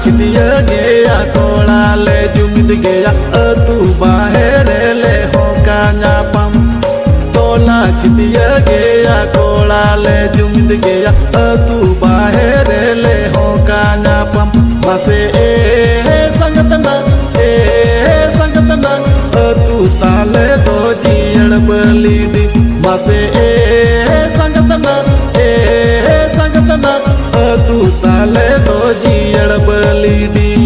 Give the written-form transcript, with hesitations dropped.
छिटिया गया तोड़ा ले जुमित गया तू बाहर ले हो का नापम तोला छिटिया गया तोड़ा ले जुमित गया तू बाहर ले हो का नापम बसे संगतना तू साले दो जीड़ बली दी बसे संगतना तू साले दो जीड़ बली दी